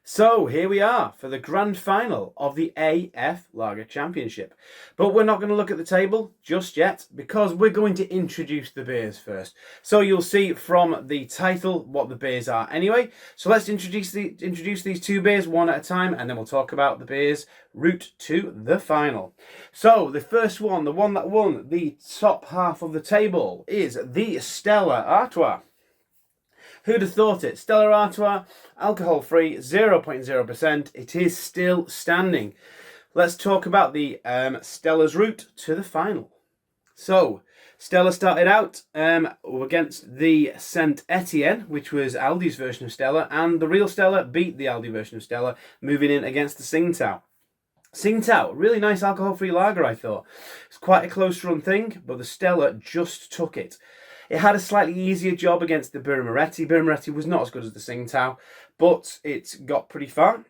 So here we are for the grand final of the AF Lager Championship. But we're not going to look at the table just yet because we're going to introduce the beers first. So you'll see from the title what the beers are anyway. So let's introduce these two beers one at a time, and then we'll talk about the beers route to the final. So the first one, the one that won the top half of the table, is the Stella Artois. Who'd have thought it? Stella Artois, alcohol-free, 0.0%. It is still standing. Let's talk about the Stella's route to the final. So, Stella started out against the Saint Etienne, which was Aldi's version of Stella, and the real Stella beat the Aldi version of Stella, moving in against the Tsingtao. Tsingtao, really nice alcohol-free lager, I thought. It's quite a close-run thing, but the Stella just took it. It had a slightly easier job against the Birra Moretti. Birra Moretti was not as good as the Tsingtao, but it got pretty far.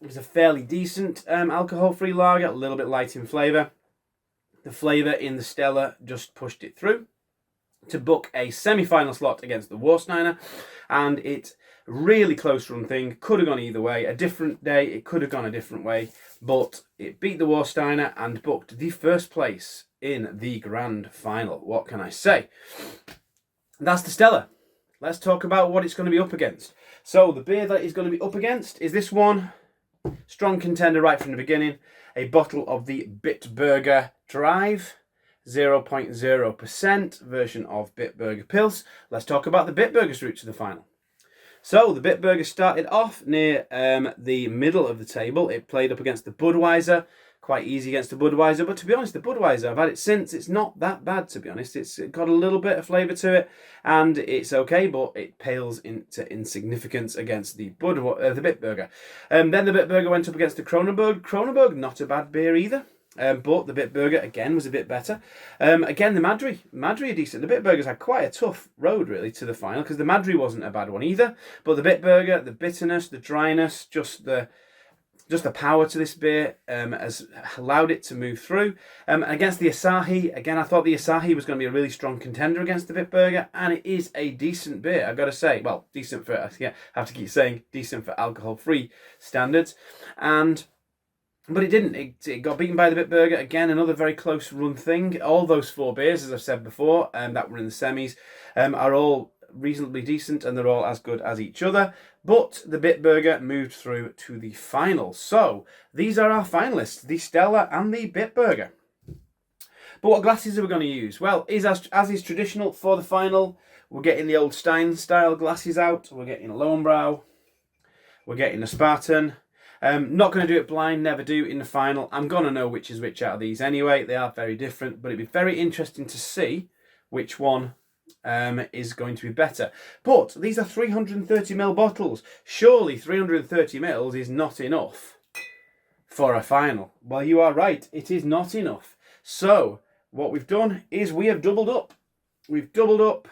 It was a fairly decent alcohol-free lager, a little bit light in flavour. The flavour in the Stella just pushed it through to book a semi-final slot against the Warsteiner, and it really close run thing, could have gone either way. A different day, it could have gone a different way, but it beat the Warsteiner and booked the first place in the grand final. What can I say? That's the Stella. Let's talk about what it's going to be up against. So the beer that it's going to be up against is this one. Strong contender right from the beginning. A bottle of the Bitburger Drive, 0.0% version of Bitburger Pils. Let's talk about the Bitburger's route to the final. So the Bitburger started off near the middle of the table. It played up against the Budweiser. Quite easy against the Budweiser, but to be honest, the Budweiser, I've had it since. It's not that bad, to be honest. It's got a little bit of flavour to it, and it's okay, but it pales into insignificance against the Bitburger. Then the Bitburger went up against the Kronenbourg. Kronenbourg, not a bad beer either. But the Bitburger, again, was a bit better. Again, the Madri are decent. The Bitburgers had quite a tough road, really, to the final, because the Madri wasn't a bad one either. But the Bitburger, the bitterness, the dryness, just the power to this beer has allowed it to move through. Against the Asahi, again, I thought the Asahi was going to be a really strong contender against the Bitburger, and it is a decent beer, I've got to say. Well, decent for, I have to keep saying, decent for alcohol-free standards. But it didn't. It got beaten by the Bitburger. Again, another very close run thing. All those four beers, as I've said before, that were in the semis, are all reasonably decent, and they're all as good as each other. But the Bitburger moved through to the final. So these are our finalists, the Stella and the Bitburger. But what glasses are we going to use? Well, as is traditional for the final, we're getting the old Stein style glasses out. We're getting a Lowenbrau. We're getting a Spartan. Not going to do it blind, never do in the final. I'm going to know which is which out of these anyway. They are very different, but it'd be very interesting to see which one is going to be better. But these are 330ml bottles. Surely 330ml is not enough for a final. Well, you are right. It is not enough. So what we've done is we have doubled up. We've doubled up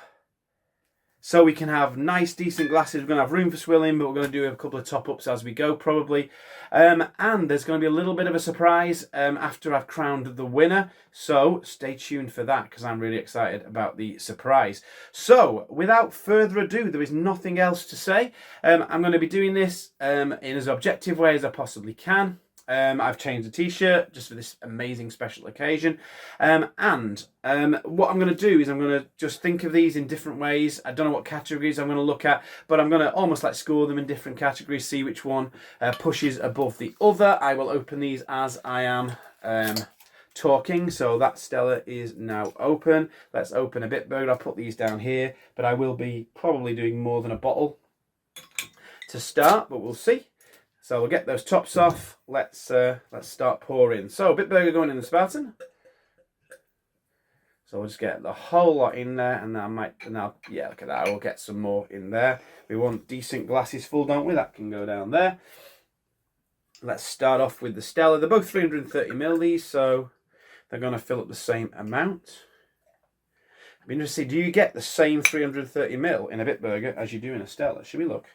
so we can have nice, decent glasses. We're going to have room for swilling, but we're going to do a couple of top-ups as we go, probably. And there's going to be a little bit of a surprise after I've crowned the winner. So stay tuned for that, because I'm really excited about the surprise. So, without further ado, there is nothing else to say. I'm going to be doing this in as objective way as I possibly can. I've changed the t-shirt just for this amazing special occasion. What I'm going to do is I'm going to just think of these in different ways. I don't know what categories I'm going to look at, but I'm going to almost like score them in different categories, see which one pushes above the other. I will open these as I am talking. So that Stella is now open. Let's open a Bitburger. I'll put these down here, but I will be probably doing more than a bottle to start, but we'll see. So we'll get those tops off. Let's start pouring. So Bitburger going in the Spartan. So we'll just get the whole lot in there, and yeah, look at that. I will get some more in there. We want decent glasses full, don't we? That can go down there. Let's start off with the Stella. They're both 330ml these, so they're going to fill up the same amount. I'd be interested to see, do you get the same 330ml in a Bitburger as you do in a Stella? Should we look?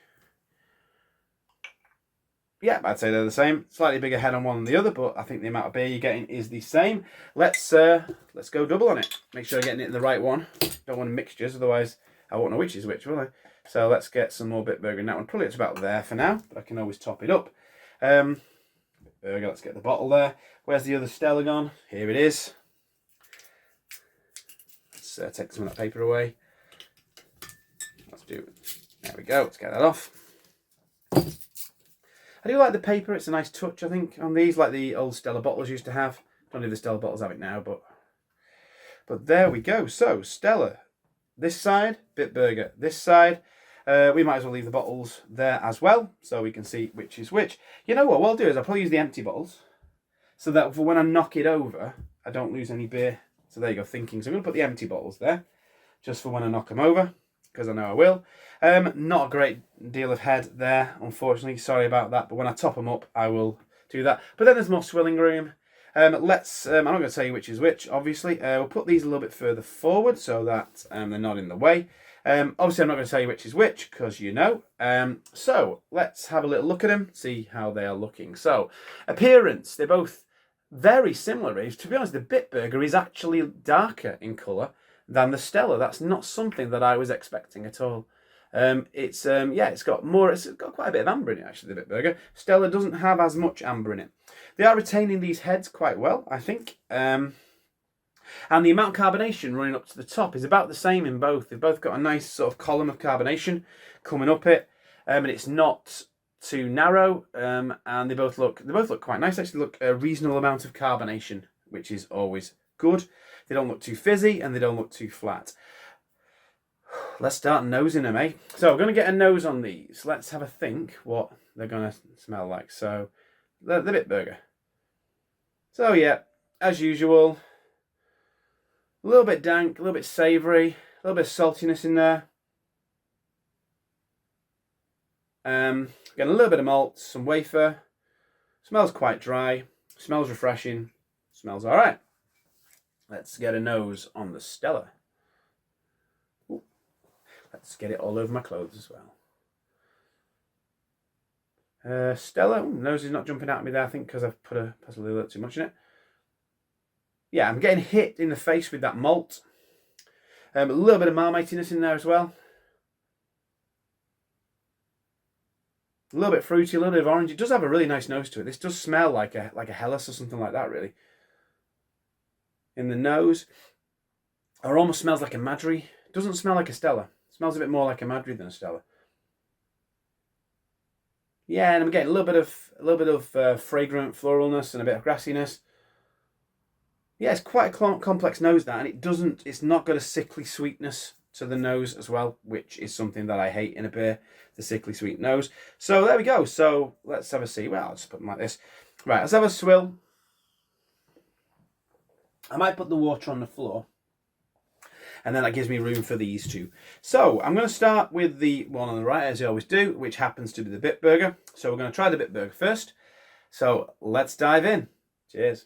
Yeah, I'd say they're the same. Slightly bigger head on one than the other, but I think the amount of beer you're getting is the same. Let's go double on it. Make sure I'm getting it in the right one. Don't want mixtures, otherwise I won't know which is which, will I? So let's get some more Bitburger in that one. Probably it's about there for now, but I can always top it up. Bitburger, let's get the bottle there. Where's the other Stella gone? Here it is. Let's take some of that paper away. Let's do it. There we go. Let's get that off. I do like the paper. It's a nice touch, I think, on these, like the old Stella bottles used to have. Don't know if the Stella bottles have it now, but there we go. So Stella, this side, Bitburger, this side. We might as well leave the bottles there as well, so we can see which is which. You know what I'll do is I'll probably use the empty bottles, so that for when I knock it over, I don't lose any beer. So there you go, thinking. So I'm going to put the empty bottles there, just for when I knock them over, because I know I will. Not a great deal of head there, unfortunately. Sorry about that, but when I top them up, I will do that. But then there's more swilling room. I'm not going to tell you which is which, obviously. We'll put these a little bit further forward so that they're not in the way. Obviously, I'm not going to tell you which is which, because you know. So, let's have a little look at them, see how they are looking. So, appearance, they're both very similar. To be honest, the Bitburger is actually darker in colour than the Stella. That's not something that I was expecting at all. It's got quite a bit of amber in it, actually, the Bitburger. Stella doesn't have as much amber in it. They are retaining these heads quite well, I think. And the amount of carbonation running up to the top is about the same in both. They've both got a nice sort of column of carbonation coming up it. And it's not too narrow. And they both look quite nice. Actually look a reasonable amount of carbonation, which is always good. They don't look too fizzy and they don't look too flat. Let's start nosing them, eh? So we're going to get a nose on these. Let's have a think what they're going to smell like. So, the Bitburger. So yeah, as usual, a little bit dank, a little bit savoury, a little bit of saltiness in there. Again, a little bit of malt, some wafer. Smells quite dry. Smells refreshing. Smells all right. Let's get a nose on the Stella. Ooh. Let's get it all over my clothes as well. Stella, nose is not jumping out at me there, I think, because I've put possibly a little too much in it. Yeah, I'm getting hit in the face with that malt. A little bit of marmitiness in there as well. A little bit fruity, a little bit of orange. It does have a really nice nose to it. This does smell like a Helles or something like that, really. In the nose, it almost smells like a Madri. It doesn't smell like a Stella. It smells a bit more like a Madri than a Stella. Yeah, and I'm getting a little bit of fragrant floralness and a bit of grassiness. Yeah, it's quite a complex nose, that, and it's not got a sickly sweetness to the nose as well, which is something that I hate in a beer, the sickly sweet nose. So there we go. So let's have a see. Well, I'll just put them like this. Right, let's have a swill. I might put the water on the floor, and then that gives me room for these two. So I'm going to start with the one on the right, as I always do, which happens to be the Bitburger. So we're going to try the Bitburger first. So let's dive in. Cheers.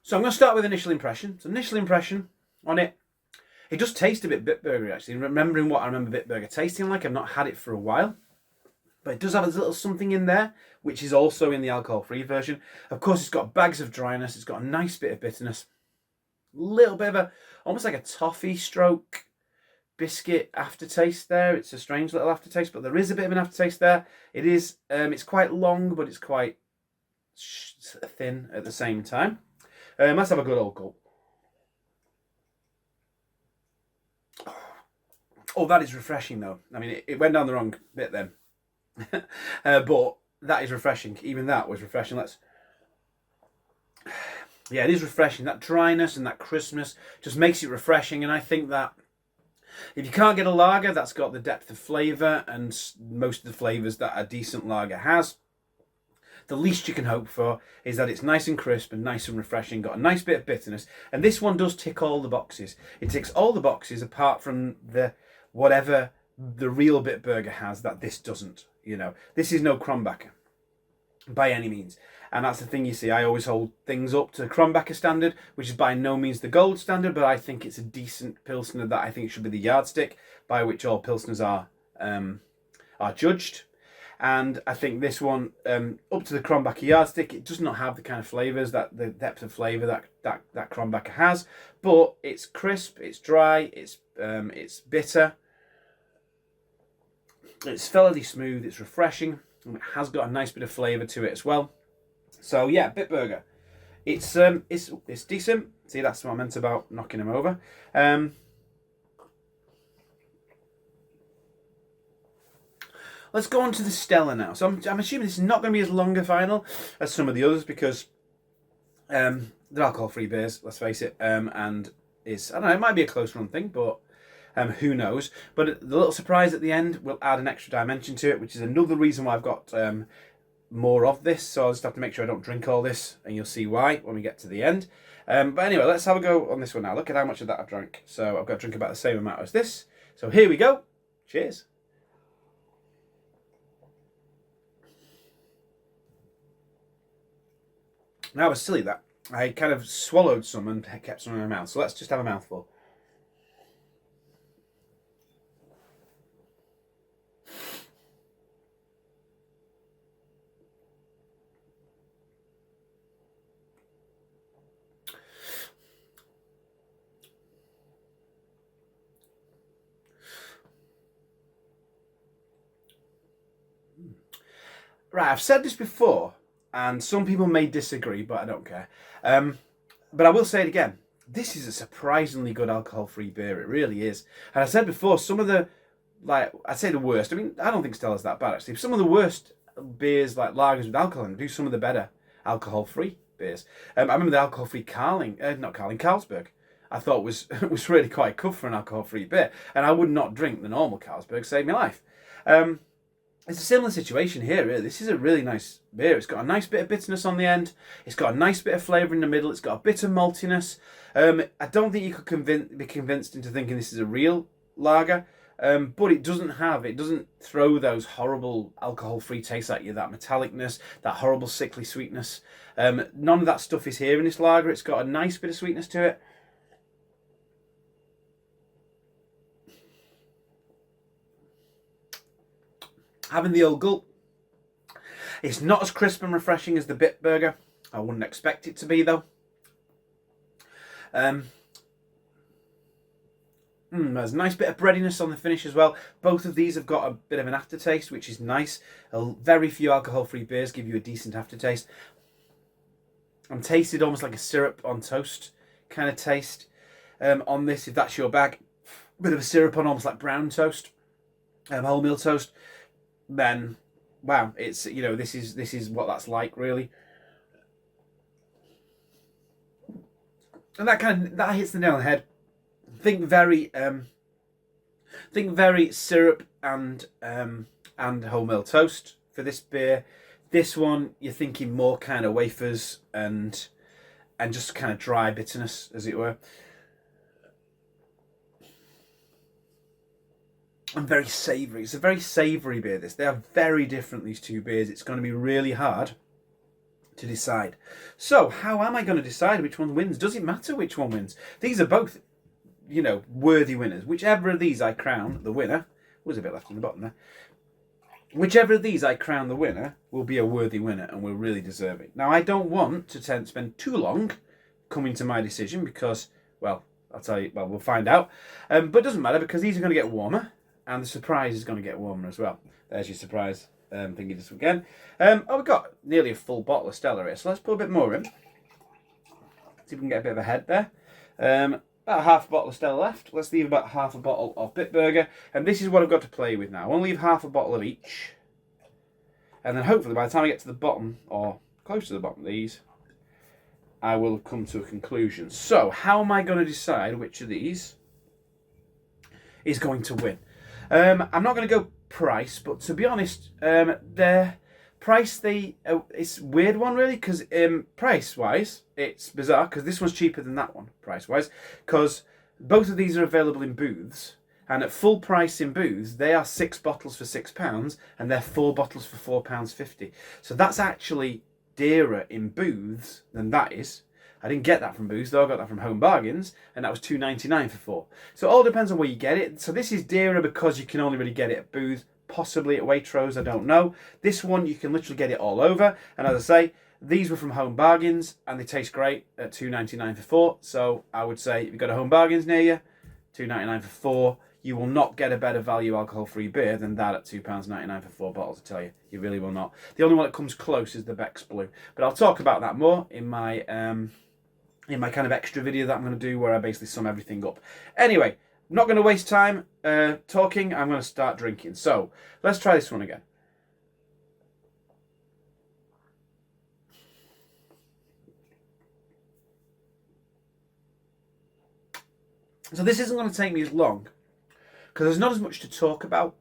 So I'm going to start with initial impression. So initial impression on it. It does taste a bit Bitburger, actually. Remembering what I remember Bitburger tasting like. I've not had it for a while. But it does have a little something in there, which is also in the alcohol-free version. Of course, it's got bags of dryness. It's got a nice bit of bitterness. A little bit of almost like a toffee stroke biscuit aftertaste there. It's a strange little aftertaste, but there is a bit of an aftertaste there. It is, it's quite long, but it's quite thin at the same time. Let's have a good old gulp. Oh, that is refreshing, though. I mean, it went down the wrong bit then. But that is refreshing. Even that was refreshing. Yeah, it is refreshing. That dryness and that crispness just makes it refreshing. And I think that if you can't get a lager that's got the depth of flavour and most of the flavours that a decent lager has, the least you can hope for is that it's nice and crisp and nice and refreshing, got a nice bit of bitterness. And this one does tick all the boxes. It ticks all the boxes apart from whatever the real Bitburger has that this doesn't. You know, this is no Kronbacher. by any means. And that's the thing, you see, I always hold things up to the Krombacher standard, which is by no means the gold standard, but I think it's a decent Pilsner that I think should be the yardstick by which all Pilsners are judged. And I think this one, up to the Krombacher yardstick, it does not have the kind of flavours, the depth of flavour that Krombacher has, but it's crisp, it's dry, it's bitter, it's fairly smooth, it's refreshing, and it has got a nice bit of flavour to it as well. So yeah, Bitburger. It's decent. See, that's what I meant about knocking him over. Let's go on to the Stella now. So I'm assuming this is not going to be as long a final as some of the others because they're alcohol-free beers, let's face it. And I don't know, it might be a close run thing, but who knows. But the little surprise at the end will add an extra dimension to it, which is another reason why I've got more of this. So I'll just have to make sure I don't drink all this, and you'll see why when we get to the end. But anyway, let's have a go on this one now. Look at how much of that I've drank. So I've got to drink about the same amount as this. So here we go. Cheers. Now, I was silly that I kind of swallowed some and kept some in my mouth. So let's just have a mouthful. Right, I've said this before, and some people may disagree, but I don't care. But I will say it again. This is a surprisingly good alcohol-free beer. It really is. And I said before, some of the, I'd say the worst. I mean, I don't think Stella's that bad, actually. Some of the worst beers, like lagers with alcohol in, do some of the better alcohol-free beers. I remember the alcohol-free Carlsberg. I thought was really quite good for an alcohol-free beer. And I would not drink the normal Carlsberg, saved my life. It's a similar situation here, really. This is a really nice beer. It's got a nice bit of bitterness on the end. It's got a nice bit of flavour in the middle. It's got a bit of maltiness. I don't think you could be convinced into thinking this is a real lager, but it doesn't throw those horrible alcohol-free tastes at you, that metallicness, that horrible sickly sweetness. None of that stuff is here in this lager. It's got a nice bit of sweetness to it. Having the old gulp. It's not as crisp and refreshing as the Bitburger. I wouldn't expect it to be, though. There's a nice bit of breadiness on the finish as well. Both of these have got a bit of an aftertaste, which is nice. Very few alcohol-free beers give you a decent aftertaste. I'm tasted almost like a syrup on toast kind of taste on this, if that's your bag. Bit of a syrup on almost like brown toast, wholemeal toast. Then, wow, it's, you know, this is what that's like, really. And that hits the nail on the head. Think very syrup and wholemeal toast for this beer. This one, you're thinking more kind of wafers and just kind of dry bitterness, as it were. And very savoury. It's a very savoury beer, this. They are very different, these two beers. It's going to be really hard to decide. So, how am I going to decide which one wins? Does it matter which one wins? These are both, you know, worthy winners. Whichever of these I crown the winner, was a bit left on the bottom there. Whichever of these I crown the winner will be a worthy winner and will really deserve it. Now, I don't want to spend too long coming to my decision because, well, I'll tell you, well, we'll find out. But it doesn't matter because these are going to get warmer. And the surprise is going to get warmer as well. There's your surprise thingy this again. We've got nearly a full bottle of Stella here, so let's put a bit more in. See if we can get a bit of a head there. About half a bottle of Stella left. Let's leave about half a bottle of Bitburger. And this is what I've got to play with now. I want to leave half a bottle of each. And then hopefully by the time I get to the bottom, or close to the bottom of these, I will have come to a conclusion. So, how am I going to decide which of these is going to win? I'm not going to go price, but to be honest, their price, it's a weird one really, because price-wise, it's bizarre, because this one's cheaper than that one, price-wise, because both of these are available in booths, And at full price in booths, they are 6 bottles for £6, and they're 4 bottles for £4.50. So that's actually dearer in booths than that is. I didn't get that from booths though, I got that from Home Bargains, and that was £2.99 for 4. So it all depends on where you get it. So this is dearer because you can only really get it at booths, possibly at Waitrose, I don't know. This one, you can literally get it all over. And as I say, these were from Home Bargains, and they taste great at £2.99 for 4. So I would say if you've got a Home Bargains near you, £2.99 for 4. You will not get a better value alcohol-free beer than that at £2.99 for 4 bottles, I tell you. You really will not. The only one that comes close is the Beck's Blue. But I'll talk about that more in my kind of extra video that I'm going to do where I basically sum everything up. Anyway, I'm not going to waste time talking. I'm going to start drinking. So, let's try this one again. So this isn't going to take me as long, because there's not as much to talk about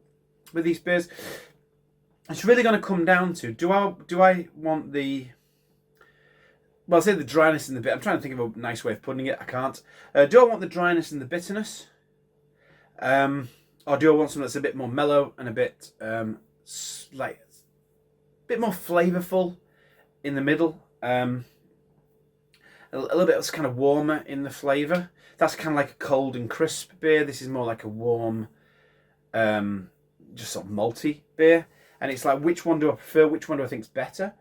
with these beers. It's really going to come down to, do I want the, well, I'll say the dryness and the bit. I'm trying to think of a nice way of putting it. I can't. Do I want the dryness and the bitterness? Or do I want something that's a bit more mellow and a bit, like, a bit more flavourful in the middle? A little bit that's kind of warmer in the flavour. That's kind of like a cold and crisp beer. This is more like a warm, just sort of malty beer. And it's like, which one do I prefer? Which one do I think is better?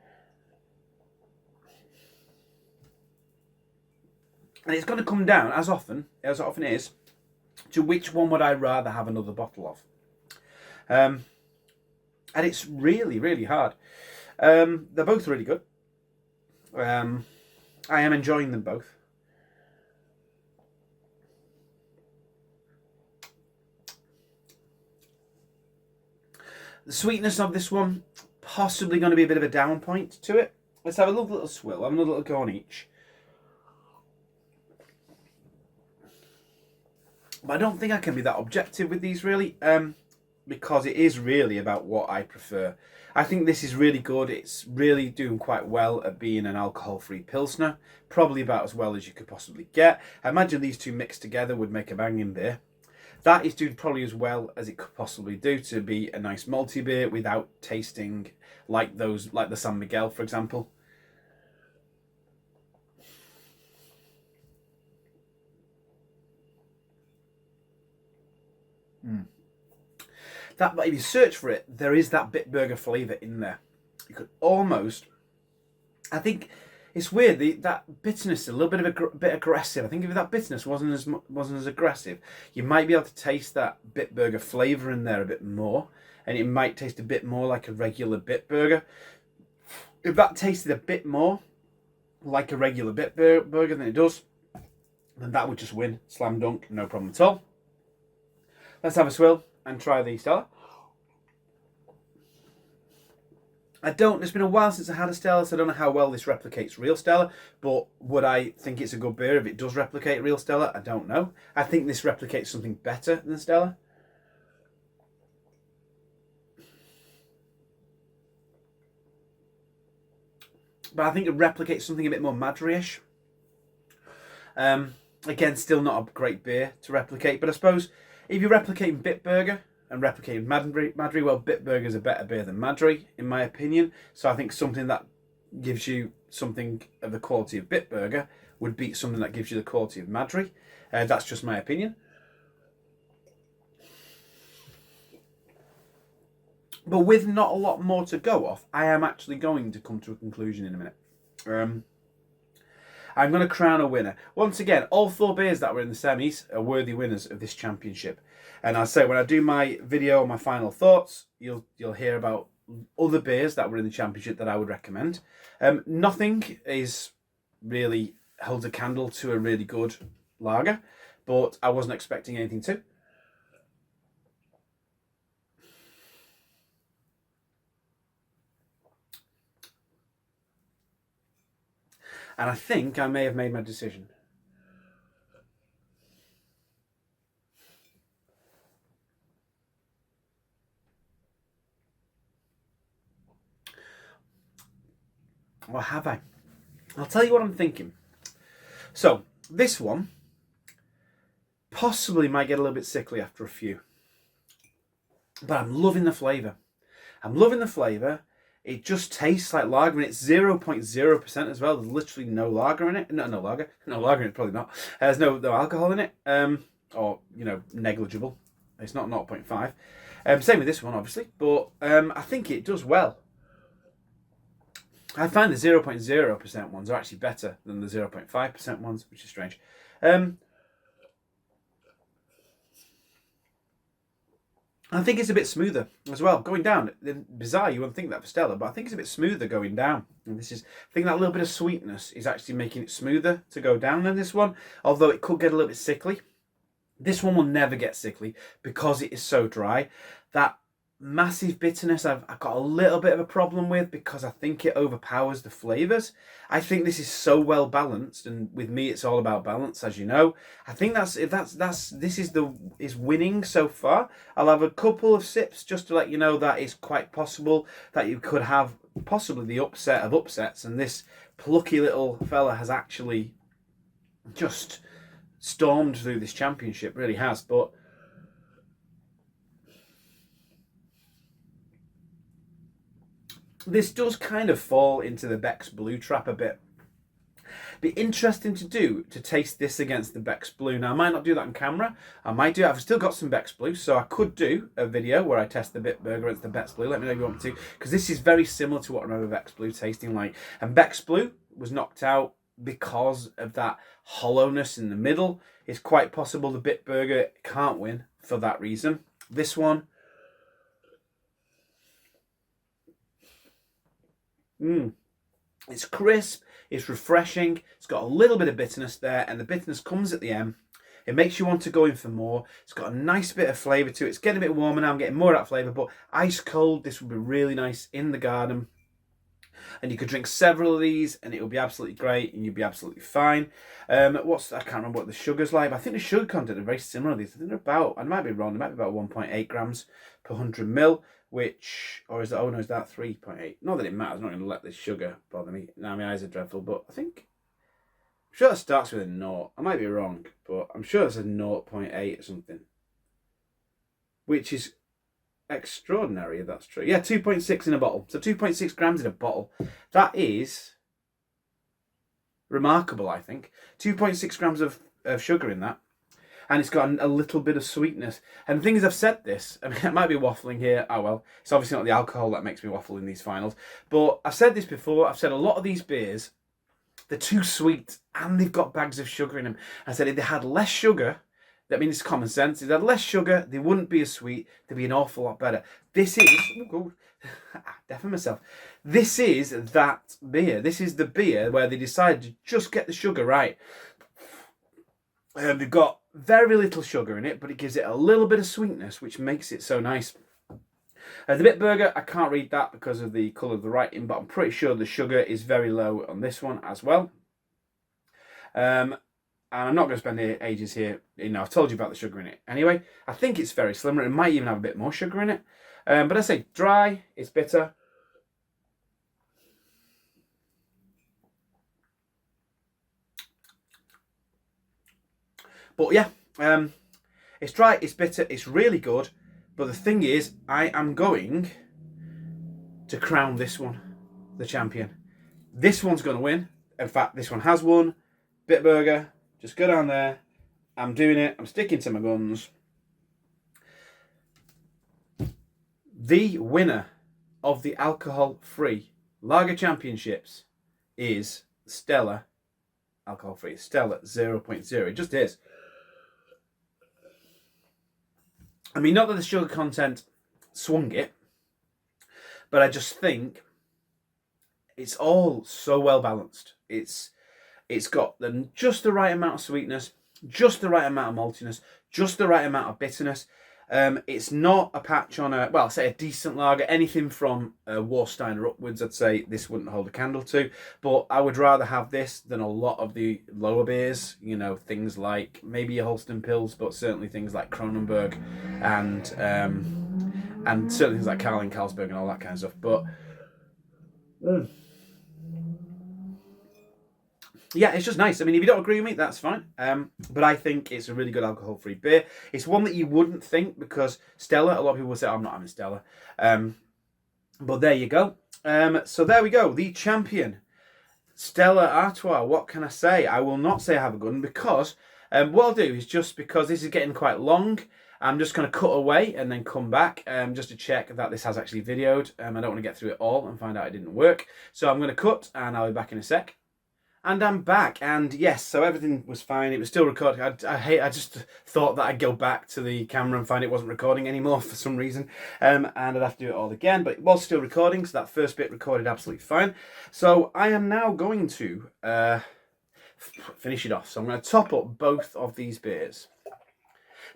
And it's going to come down, as often is, to which one would I rather have another bottle of. And it's really, really hard. They're both really good. I am enjoying them both. The sweetness of this one, possibly going to be a bit of a down point to it. Let's have a little swill. Have another little go on each. But I don't think I can be that objective with these really, because it is really about what I prefer. I think this is really good. It's really doing quite well at being an alcohol-free Pilsner. Probably about as well as you could possibly get. I imagine these two mixed together would make a banging beer. That is doing probably as well as it could possibly do to be a nice malty beer without tasting like the San Miguel, for example. That, if you search for it, there is that Bitburger flavour in there. You could almost, I think it's weird. That bitterness is a little bit of a bit aggressive. I think if that bitterness wasn't as aggressive, you might be able to taste that Bitburger flavour in there a bit more, and it might taste a bit more like a regular Bitburger. If that tasted a bit more like a regular Bitburger than it does, then that would just win. Slam dunk, no problem at all. Let's have a swill and try the Stella. It's been a while since I had a Stella, so I don't know how well this replicates real Stella, but would I think it's a good beer if it does replicate real Stella? I don't know. I think this replicates something better than Stella. But I think it replicates something a bit more Madry-ish. Again, still not a great beer to replicate, but I suppose if you're replicating Bitburger and replicating Madry, well, Bitburger is a better beer than Madry, in my opinion. So I think something that gives you something of the quality of Bitburger would beat something that gives you the quality of Madry. That's just my opinion. But with not a lot more to go off, I am actually going to come to a conclusion in a minute. I'm going to crown a winner. Once again, all 4 beers that were in the semis are worthy winners of this championship. And I'll say when I do my video, my final thoughts, you'll hear about other beers that were in the championship that I would recommend. Nothing is really holds a candle to a really good lager, but I wasn't expecting anything to. And I think I may have made my decision. Or have I? I'll tell you what I'm thinking. So, this one, possibly might get a little bit sickly after a few. But I'm loving the flavour. I'm loving the flavour. It just tastes like lager, and it's 0.0% as well. There's literally no lager in it. No lager. No lager in it, probably not. There's no alcohol in it. Or, negligible. It's not 0.5. Same with this one, obviously. But I think it does well. I find the 0.0% ones are actually better than the 0.5% ones, which is strange. I think it's a bit smoother as well. Going down, bizarre, you wouldn't think that for Stella, but I think it's a bit smoother going down. And I think that little bit of sweetness is actually making it smoother to go down than this one, although it could get a little bit sickly. This one will never get sickly because it is so dry. That massive bitterness I've got a little bit of a problem with because I think it overpowers the flavours. I think this is so well balanced, and with me it's all about balance, as you know. I think this is winning so far. I'll have a couple of sips just to let you know that it's quite possible that you could have possibly the upset of upsets, and this plucky little fella has actually just stormed through this championship, really has. But this does kind of fall into the Beck's Blue trap a bit. Be interesting to taste this against the Beck's Blue. Now, I might not do that on camera. I might do it. I've still got some Beck's Blue, so I could do a video where I test the Bitburger against the Beck's Blue. Let me know if you want me to, because this is very similar to what I remember Beck's Blue tasting like. And Beck's Blue was knocked out because of that hollowness in the middle. It's quite possible the Bitburger can't win for that reason. This one, it's crisp, it's refreshing, it's got a little bit of bitterness there, and the bitterness comes at the end. It makes you want to go in for more. It's got a nice bit of flavour to it. It's getting a bit warmer now, I'm getting more of that flavour, but ice cold, this would be really nice in the garden. And you could drink several of these and it would be absolutely great and you'd be absolutely fine. I can't remember what the sugar's like, but I think the sugar content are very similar to these. I think they're about, I might be wrong, they might be about 1.8 grams per 100 mil, which, or is that, is that 3.8? Not that it matters, I'm not going to let this sugar bother me. Now my eyes are dreadful, but I'm sure that starts with a 0. I might be wrong, but I'm sure it's a 0.8 or something. Which is extraordinary if that's true. Yeah, 2.6 in a bottle. So 2.6 grams in a bottle. That is remarkable, I think. 2.6 grams of sugar in that. And it's got a little bit of sweetness. And the thing is, I've said this, I mean, I might be waffling here. Oh well, it's obviously not the alcohol that makes me waffle in these finals. But I've said this before, I've said a lot of these beers, they're too sweet and they've got bags of sugar in them. I said if they had less sugar, I mean, it's common sense. If they had less sugar, they wouldn't be as sweet. They'd be an awful lot better. This is, deafing myself. This is that beer. This is the beer where they decided to just get the sugar right. They've got very little sugar in it, but it gives it a little bit of sweetness, which makes it so nice. The Bitburger, I can't read that because of the colour of the writing, but I'm pretty sure the sugar is very low on this one as well. And I'm not going to spend ages here. I've told you about the sugar in it. Anyway, I think it's very similar. It might even have a bit more sugar in it. But I say dry, it's bitter. But yeah, it's dry, it's bitter, it's really good. But the thing is, I am going to crown this one the champion. This one's going to win. In fact, this one has won. Bitburger, just go down there. I'm doing it. I'm sticking to my guns. The winner of the alcohol-free lager championships is Stella. Alcohol-free. Stella 0.0. It just is. I mean, not that the sugar content swung it, but I just think it's all so well balanced. It's got just the right amount of sweetness, just the right amount of maltiness, just the right amount of bitterness. It's not a patch on say a decent lager. Anything from Warsteiner upwards, I'd say this wouldn't hold a candle to. But I would rather have this than a lot of the lower beers. Things like maybe a Holsten Pils, but certainly things like Kronenberg and certainly things like Carling Carlsberg and all that kind of stuff. But Yeah, it's just nice. I mean, if you don't agree with me, that's fine. But I think it's a really good alcohol-free beer. It's one that you wouldn't think because Stella, a lot of people will say, I'm not having Stella. But there you go. So there we go. The champion, Stella Artois. What can I say? I will not say I have a good one because what I'll do is, just because this is getting quite long, I'm just going to cut away and then come back just to check that this has actually videoed. I don't want to get through it all and find out it didn't work. So I'm going to cut and I'll be back in a sec. And I'm back, and yes, so everything was fine. It was still recording. I just thought that I'd go back to the camera and find it wasn't recording anymore for some reason, and I'd have to do it all again. But it was still recording, so that first bit recorded absolutely fine. So I am now going to finish it off. So I'm going to top up both of these beers.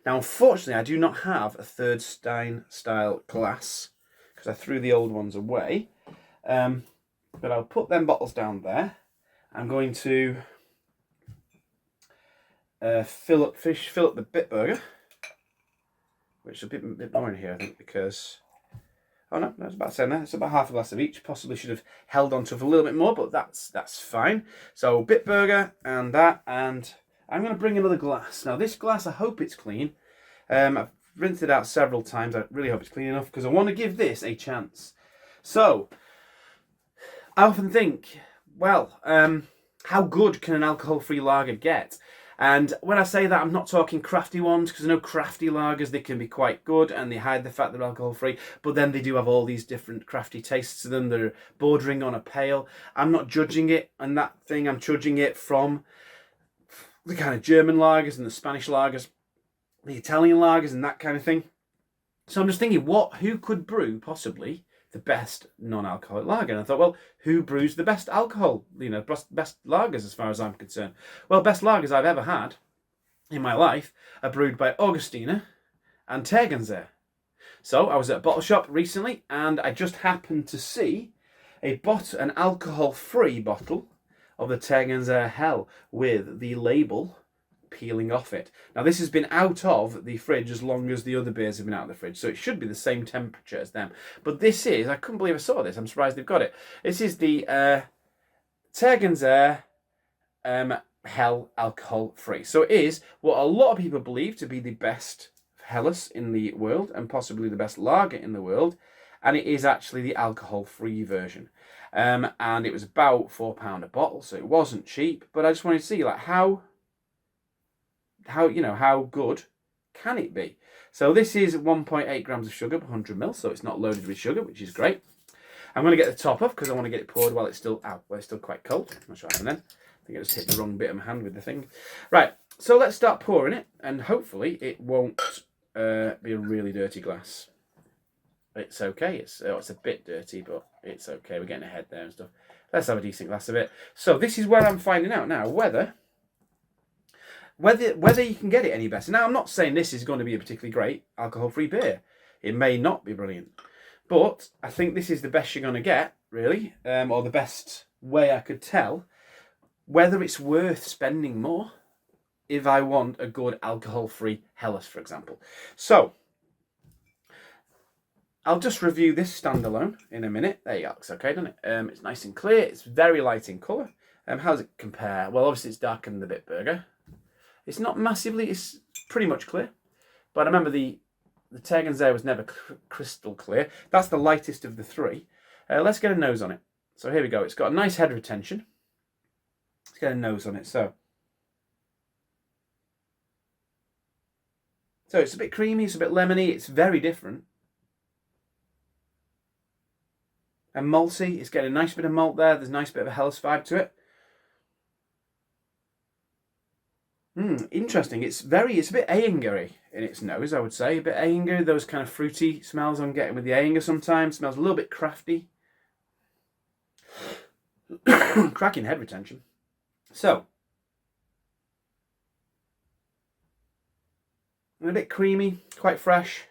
Now, unfortunately, I do not have a third Stein style glass because I threw the old ones away. But I'll put them bottles down there. I'm going to fill up the Bitburger, which is a bit more in here, I think, because... Oh no, that's about the same there. It's about half a glass of each. Possibly should have held on to it a little bit more, but that's fine. So Bitburger and that, and I'm going to bring another glass. Now this glass, I hope it's clean. I've rinsed it out several times. I really hope it's clean enough because I want to give this a chance. So I often think, well, how good can an alcohol-free lager get? And when I say that, I'm not talking crafty ones, because I know crafty lagers, they can be quite good and they hide the fact they're alcohol-free, but then they do have all these different crafty tastes to them. They're bordering on a pale. I'm not judging it and that thing. I'm judging it from the kind of German lagers and the Spanish lagers, the Italian lagers and that kind of thing. So I'm just thinking, who could brew possibly the best non-alcoholic lager? And I thought, well, who brews the best alcohol, best lagers as far as I'm concerned? Well, best lagers I've ever had in my life are brewed by Augustiner and Tegernseer. So I was at a bottle shop recently and I just happened to see an alcohol-free bottle of the Tegernseer Hell with the label peeling off it. Now this has been out of the fridge as long as the other beers have been out of the fridge, so it should be the same temperature as them. But this is, I couldn't believe I saw this, I'm surprised they've got it. This is the Tegernseer Hell alcohol free. So it is what a lot of people believe to be the best Helles in the world and possibly the best lager in the world, and it is actually the alcohol free version. And it was about £4 a bottle, so it wasn't cheap, but I just wanted to see like how good can it be? So this is 1.8 grams of sugar per 100 ml, so it's not loaded with sugar, which is great. I'm going to get the top off because I want to get it poured while it's still quite cold. I'm not sure what happened then. I think I just hit the wrong bit of my hand with the thing. Right, so let's start pouring it, and hopefully it won't be a really dirty glass. It's okay. It's a bit dirty, but it's okay. We're getting ahead there and stuff. Let's have a decent glass of it. So this is where I'm finding out now whether you can get it any better. Now, I'm not saying this is going to be a particularly great alcohol-free beer. It may not be brilliant. But I think this is the best you're going to get, really, or the best way I could tell whether it's worth spending more if I want a good alcohol-free Helles, for example. So, I'll just review this standalone in a minute. There you go. Looks okay, doesn't it? It's nice and clear. It's very light in colour. How does it compare? Well, obviously it's darker than the Bitburger. It's not massively, it's pretty much clear. But I remember the Tegernseer was never crystal clear. That's the lightest of the three. Let's get a nose on it. So here we go. It's got a nice head retention. Let's get a nose on it. So it's a bit creamy, it's a bit lemony, it's very different. And malty, it's getting a nice bit of malt there. There's a nice bit of a Helles vibe to it. Interesting. It's a bit Ayengery in its nose, I would say. A bit Ayengery, those kind of fruity smells I'm getting with the Ayenger sometimes. Smells a little bit crafty. Cracking head retention. So, and a bit creamy, quite fresh,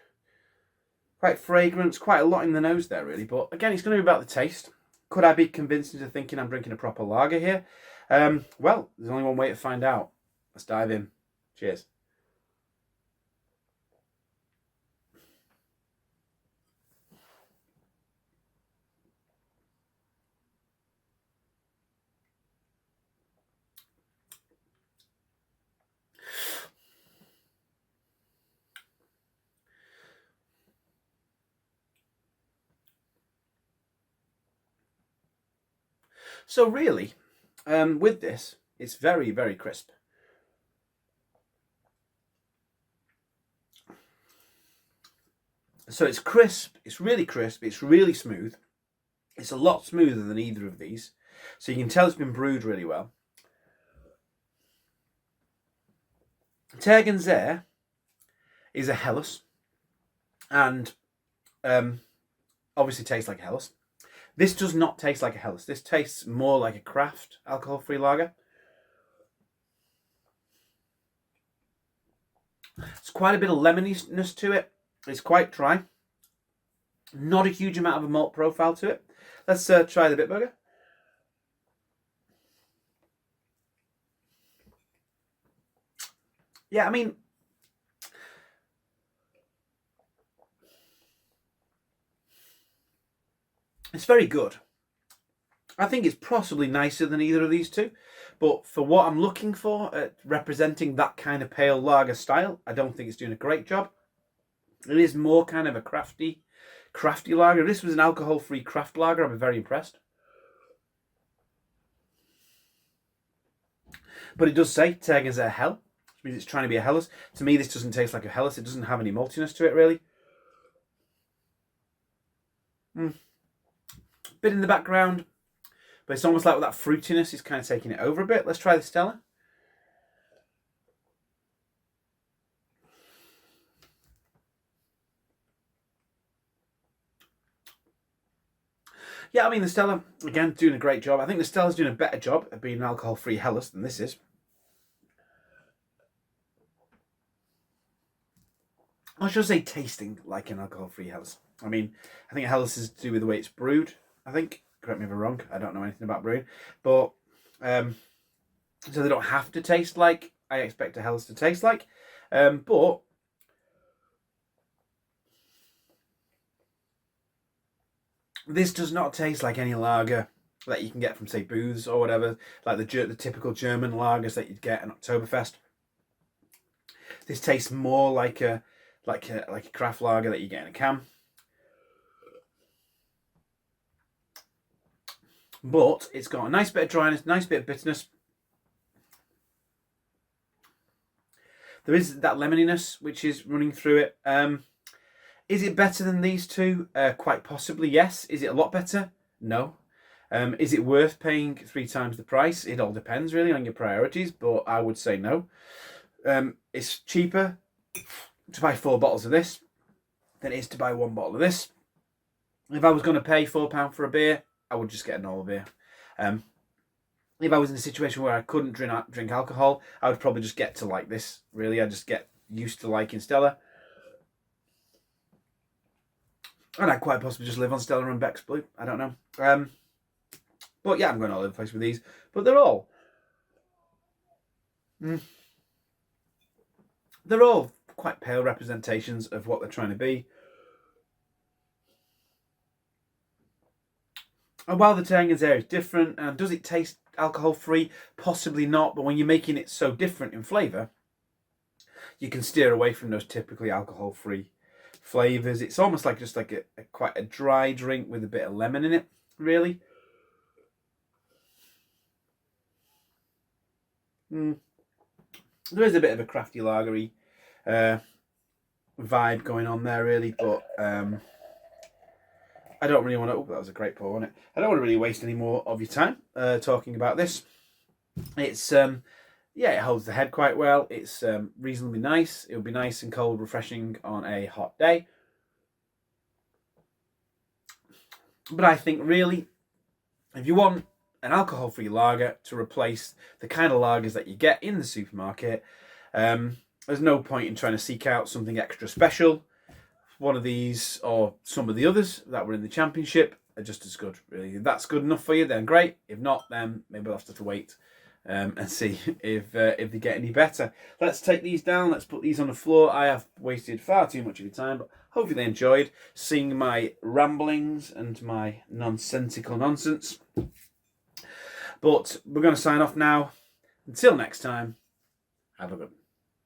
quite fragrant, quite a lot in the nose there really. But again, it's going to be about the taste. Could I be convinced into thinking I'm drinking a proper lager here? Well, there's only one way to find out. Let's dive in. Cheers. So really, with this, it's very, very crisp. So it's crisp, it's really smooth. It's a lot smoother than either of these. So you can tell it's been brewed really well. Tegernsee is a Helles, and obviously tastes like a Helles. This does not taste like a Helles. This tastes more like a craft alcohol-free lager. It's quite a bit of lemoniness to it. It's quite dry. Not a huge amount of a malt profile to it. Let's try the Bitburger. Yeah, I mean, it's very good. I think it's possibly nicer than either of these two, but for what I'm looking for at representing that kind of pale lager style, I don't think it's doing a great job. It is more kind of a crafty lager. If this was an alcohol-free craft lager, I'd be very impressed. But it does say Tegernsee Hell, which means it's trying to be a Helles. To me, this doesn't taste like a Helles. It doesn't have any maltiness to it, really. Bit in the background, but it's almost like that fruitiness is kind of taking it over a bit. Let's try the Stella. Yeah, I mean, the Stella, again, doing a great job. I think the Stella's doing a better job at being an alcohol-free Helles than this is. I should say tasting like an alcohol-free Helles. I mean, I think Helles is to do with the way it's brewed, I think. Correct me if I'm wrong. I don't know anything about brewing. But, so they don't have to taste like I expect a Helles to taste like. But this does not taste like any lager that you can get from, say, booths or whatever, like the typical German lagers that you'd get at Oktoberfest. This tastes more like a craft lager that you get in a can. But it's got a nice bit of dryness, nice bit of bitterness. There is that lemoniness which is running through it. Is it better than these two? Quite possibly, yes. Is it a lot better? No. Is it worth paying 3 times the price? It all depends really on your priorities, but I would say no. It's cheaper to buy 4 bottles of this than it is to buy 1 bottle of this. If I was going to pay £4 for a beer, I would just get a normal beer. If I was in a situation where I couldn't drink alcohol, I would probably just get to like this, really. I'd just get used to liking Stella. And I'd quite possibly just live on Stella and Beck's Blue. I don't know. But yeah, I'm going all over the place with these. But they're all... they're all quite pale representations of what they're trying to be. And while the Tegernsee is different, and does it taste alcohol-free? Possibly not, but when you're making it so different in flavour, you can steer away from those typically alcohol-free flavours. It's almost like just like quite a dry drink with a bit of lemon in it, really. There is a bit of a crafty lagery vibe going on there, really, but I don't really want to... Oh, that was a great pour, wasn't it? I don't want to really waste any more of your time talking about this. It's, yeah, it holds the head quite well. It's reasonably nice. It would be nice and cold, refreshing on a hot day. But I think, really, if you want an alcohol-free lager to replace the kind of lagers that you get in the supermarket, there's no point in trying to seek out something extra special. One of these or some of the others that were in the championship are just as good, really. If that's good enough for you, then great. If not, then maybe I'll have to wait and see if they get any better. Let's take these down. Let's put these on the floor. I have wasted far too much of your time, but hopefully they enjoyed seeing my ramblings and my nonsensical nonsense. But we're going to sign off now. Until next time, have a good one.